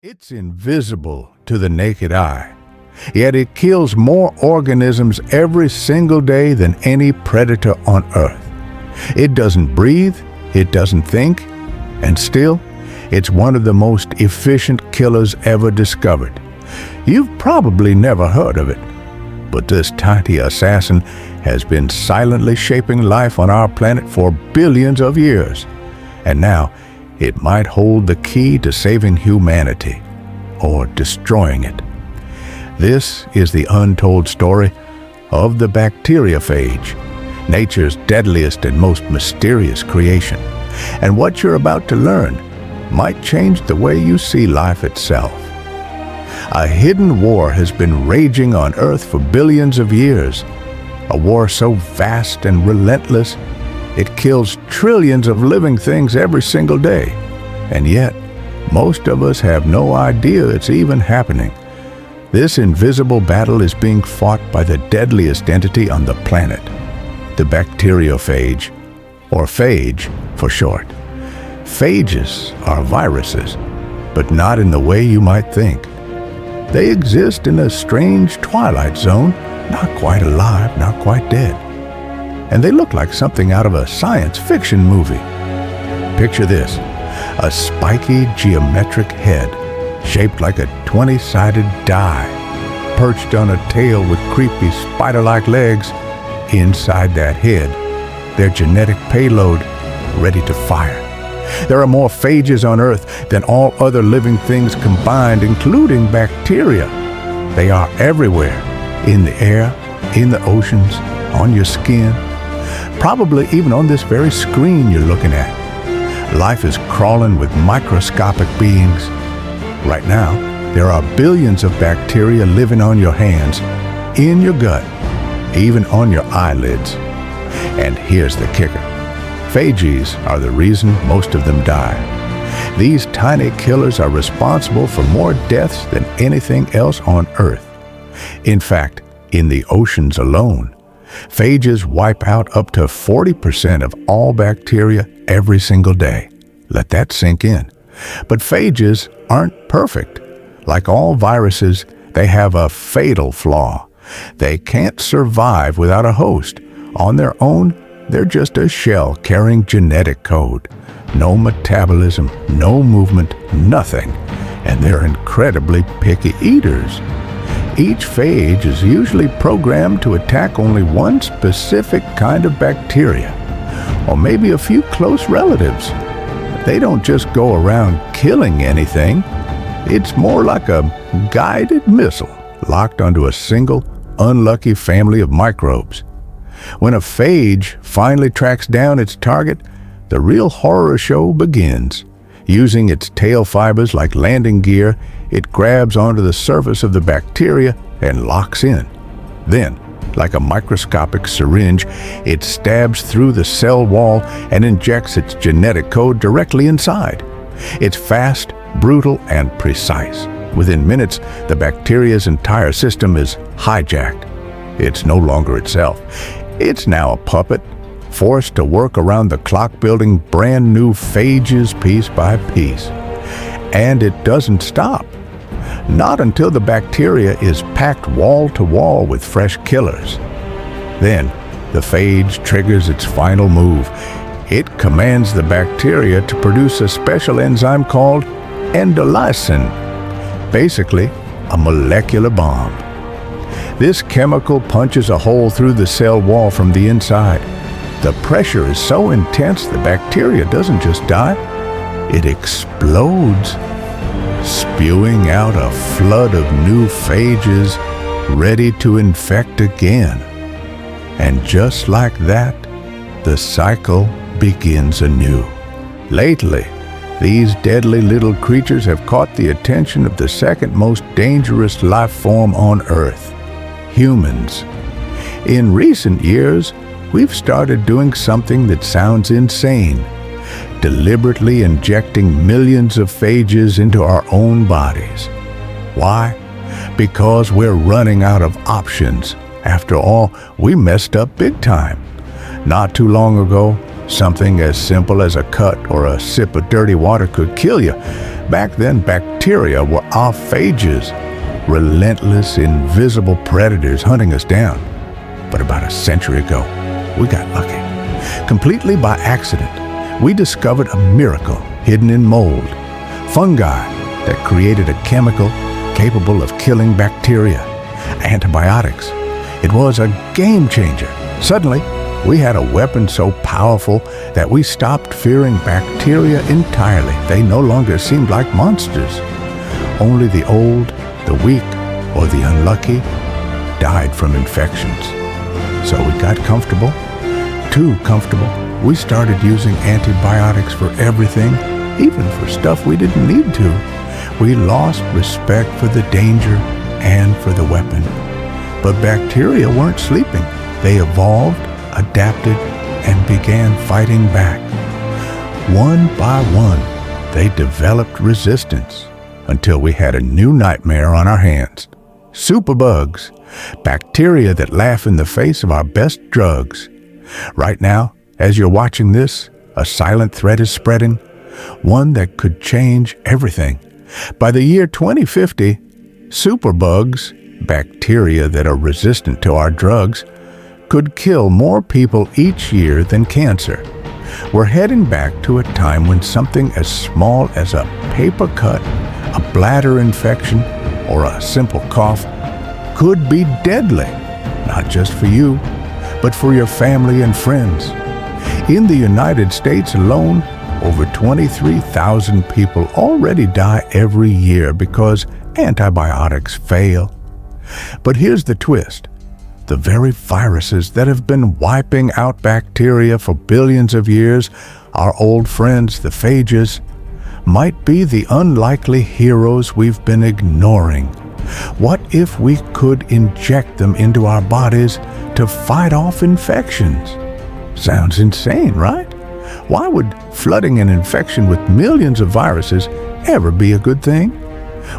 It's invisible to the naked eye, yet it kills more organisms every single day than any predator on Earth. It doesn't breathe, it doesn't think, and still, it's one of the most efficient killers ever discovered. You've probably never heard of it, but this tiny assassin has been silently shaping life on our planet for billions of years. And now, it might hold the key to saving humanity, or destroying it. This is the untold story of the bacteriophage, nature's deadliest and most mysterious creation. And what you're about to learn might change the way you see life itself. A hidden war has been raging on Earth for billions of years, a war so vast and relentless it kills trillions of living things every single day. And yet, most of us have no idea it's even happening. This invisible battle is being fought by the deadliest entity on the planet, the bacteriophage, or phage for short. Phages are viruses, but not in the way you might think. They exist in a strange twilight zone, not quite alive, not quite dead. And they look like something out of a science fiction movie. Picture this, a spiky geometric head, shaped like a 20-sided die, perched on a tail with creepy spider-like legs. Inside that head, their genetic payload ready to fire. There are more phages on Earth than all other living things combined, including bacteria. They are everywhere, in the air, in the oceans, on your skin, probably even on this very screen you're looking at. Life is crawling with microscopic beings. Right now, there are billions of bacteria living on your hands, in your gut, even on your eyelids. And here's the kicker. Phages are the reason most of them die. These tiny killers are responsible for more deaths than anything else on Earth. In fact, in the oceans alone, phages wipe out up to 40% of all bacteria every single day. Let that sink in. But phages aren't perfect. Like all viruses, they have a fatal flaw. They can't survive without a host. On their own, they're just a shell carrying genetic code. No metabolism, no movement, nothing. And they're incredibly picky eaters. Each phage is usually programmed to attack only one specific kind of bacteria, or maybe a few close relatives. They don't just go around killing anything. It's more like a guided missile locked onto a single, unlucky family of microbes. When a phage finally tracks down its target, the real horror show begins. Using its tail fibers like landing gear, it grabs onto the surface of the bacteria and locks in. Then, like a microscopic syringe, it stabs through the cell wall and injects its genetic code directly inside. It's fast, brutal, and precise. Within minutes, the bacteria's entire system is hijacked. It's no longer itself. It's now a puppet, forced to work around the clock, building brand new phages piece by piece. And it doesn't stop. Not until the bacteria is packed wall to wall with fresh killers. Then, the phage triggers its final move. It commands the bacteria to produce a special enzyme called endolysin, basically a molecular bomb. This chemical punches a hole through the cell wall from the inside. The pressure is so intense the bacteria doesn't just die, it explodes, spewing out a flood of new phages ready to infect again. And just like that, the cycle begins anew. Lately, these deadly little creatures have caught the attention of the second most dangerous life form on Earth, humans. In recent years, we've started doing something that sounds insane, deliberately injecting millions of phages into our own bodies. Why? Because we're running out of options. After all, we messed up big time. Not too long ago, something as simple as a cut or a sip of dirty water could kill you. Back then, bacteria were our phages, relentless, invisible predators hunting us down. But about a century ago, we got lucky. Completely by accident, we discovered a miracle hidden in mold, fungi that created a chemical capable of killing bacteria, antibiotics. It was a game changer. Suddenly, we had a weapon so powerful that we stopped fearing bacteria entirely. They no longer seemed like monsters. Only the old, the weak, or the unlucky died from infections. So we got comfortable, too comfortable. We started using antibiotics for everything, even for stuff we didn't need to. We lost respect for the danger and for the weapon. But bacteria weren't sleeping. They evolved, adapted, and began fighting back. One by one, they developed resistance until we had a new nightmare on our hands. Superbugs, bacteria that laugh in the face of our best drugs. Right now, as you're watching this, a silent threat is spreading, one that could change everything. By the year 2050, superbugs, bacteria that are resistant to our drugs, could kill more people each year than cancer. We're heading back to a time when something as small as a paper cut, a bladder infection, or a simple cough could be deadly, not just for you, but for your family and friends. In the United States alone, over 23,000 people already die every year because antibiotics fail. But here's the twist. The very viruses that have been wiping out bacteria for billions of years, our old friends, the phages, might be the unlikely heroes we've been ignoring. What if we could inject them into our bodies to fight off infections? Sounds insane, right? Why would flooding an infection with millions of viruses ever be a good thing?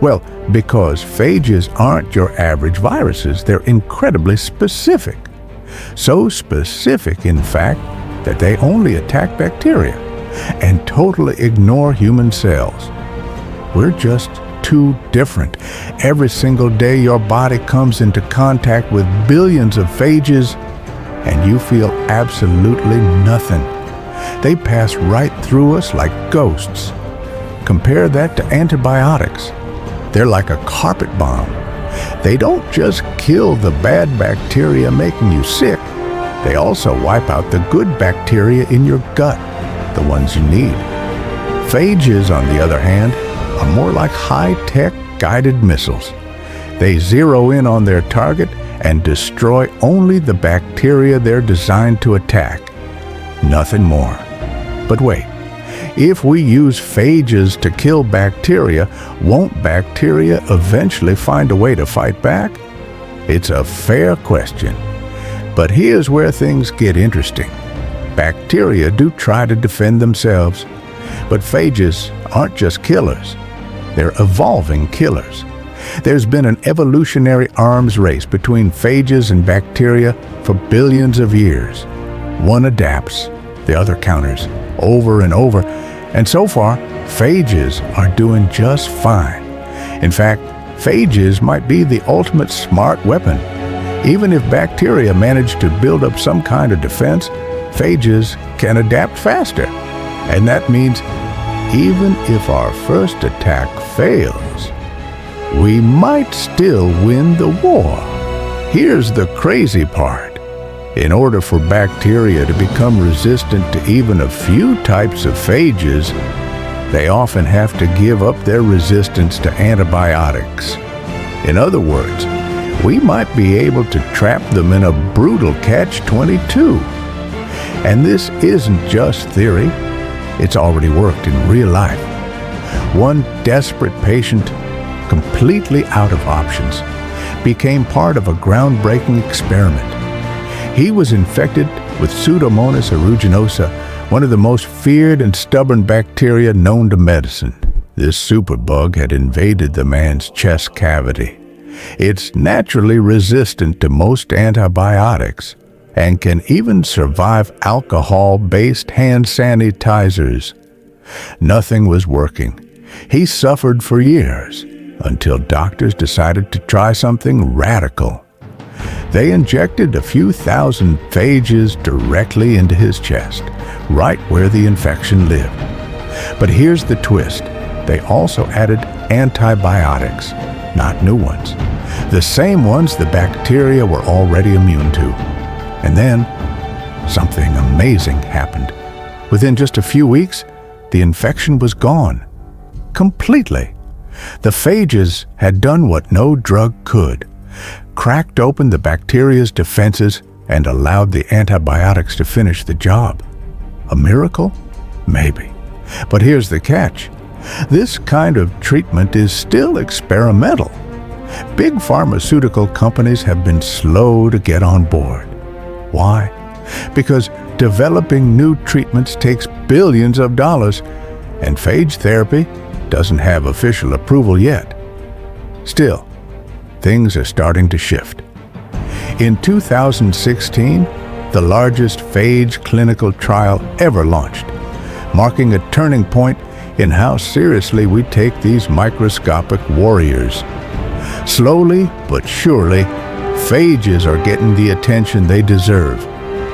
Well, because phages aren't your average viruses. They're incredibly specific. So specific, in fact, that they only attack bacteria and totally ignore human cells. We're just too different. Every single day your body comes into contact with billions of phages and you feel absolutely nothing. They pass right through us like ghosts. Compare that to antibiotics. They're like a carpet bomb. They don't just kill the bad bacteria making you sick, they also wipe out the good bacteria in your gut, the ones you need. Phages, on the other hand, are more like high-tech guided missiles. They zero in on their target and destroy only the bacteria they're designed to attack. Nothing more. But wait. If we use phages to kill bacteria, won't bacteria eventually find a way to fight back? It's a fair question. But here's where things get interesting. Bacteria do try to defend themselves, but phages aren't just killers. They're evolving killers. There's been an evolutionary arms race between phages and bacteria for billions of years. One adapts, the other counters, over and over, and so far, phages are doing just fine. In fact, phages might be the ultimate smart weapon. Even if bacteria manage to build up some kind of defense, phages can adapt faster. And that means even if our first attack fails, we might still win the war. Here's the crazy part. In order for bacteria to become resistant to even a few types of phages, they often have to give up their resistance to antibiotics. In other words, we might be able to trap them in a brutal catch-22. And this isn't just theory. It's already worked in real life. One desperate patient, completely out of options, became part of a groundbreaking experiment. He was infected with Pseudomonas aeruginosa, one of the most feared and stubborn bacteria known to medicine. This superbug had invaded the man's chest cavity. It's naturally resistant to most antibiotics and can even survive alcohol-based hand sanitizers. Nothing was working. He suffered for years until doctors decided to try something radical. They injected a few thousand phages directly into his chest, right where the infection lived. But here's the twist. They also added antibiotics, not new ones. The same ones the bacteria were already immune to. And then, something amazing happened. Within just a few weeks, the infection was gone. Completely. The phages had done what no drug could. Cracked open the bacteria's defenses and allowed the antibiotics to finish the job. A miracle? Maybe. But here's the catch. This kind of treatment is still experimental. Big pharmaceutical companies have been slow to get on board. Why? Because developing new treatments takes billions of dollars, and phage therapy doesn't have official approval yet. Still, things are starting to shift. In 2016, the largest phage clinical trial ever launched, marking a turning point in how seriously we take these microscopic warriors. Slowly but surely, phages are getting the attention they deserve,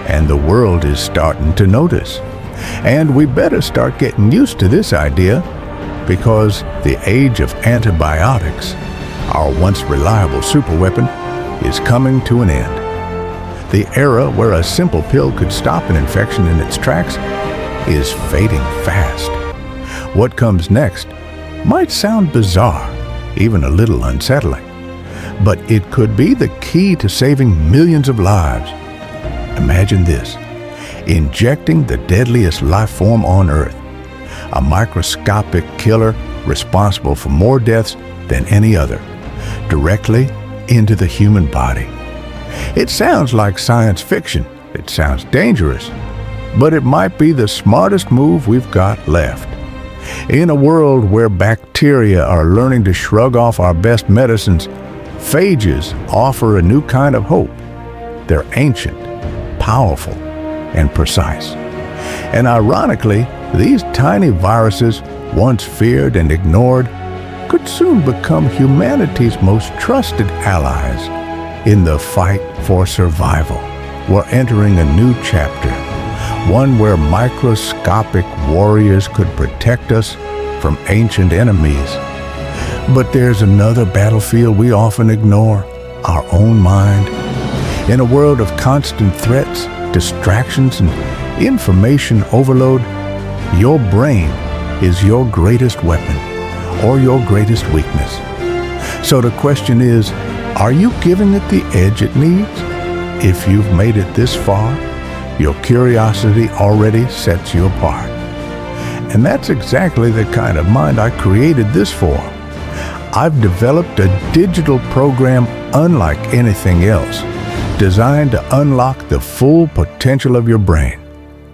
and the world is starting to notice. And we better start getting used to this idea, because the age of antibiotics, our once reliable superweapon, is coming to an end. The era where a simple pill could stop an infection in its tracks is fading fast. What comes next might sound bizarre, even a little unsettling, but it could be the key to saving millions of lives. Imagine this: injecting the deadliest life form on Earth, a microscopic killer responsible for more deaths than any other, directly into the human body. It sounds like science fiction. It sounds dangerous, but it might be the smartest move we've got left. In a world where bacteria are learning to shrug off our best medicines, phages offer a new kind of hope. They're ancient, powerful, and precise. And ironically, these tiny viruses, once feared and ignored, could soon become humanity's most trusted allies in the fight for survival. We're entering a new chapter, one where microscopic warriors could protect us from ancient enemies. But there's another battlefield we often ignore: our own mind. In a world of constant threats, distractions, and information overload, your brain is your greatest weapon or your greatest weakness. So the question is, are you giving it the edge it needs? If you've made it this far, your curiosity already sets you apart. And that's exactly the kind of mind I created this for. I've developed a digital program unlike anything else, designed to unlock the full potential of your brain.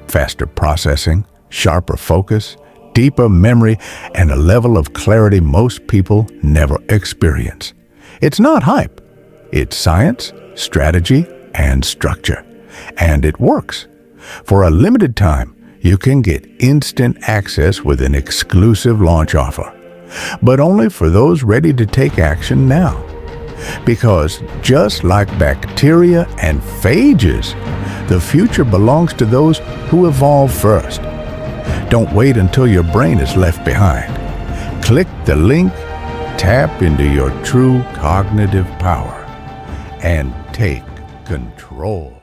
Faster processing, sharper focus, deeper memory, and a level of clarity most people never experience. It's not hype. It's science, strategy, and structure. And it works. For a limited time, you can get instant access with an exclusive launch offer. But only for those ready to take action now. Because just like bacteria and phages, the future belongs to those who evolve first. Don't wait until your brain is left behind. Click the link, tap into your true cognitive power, and take control.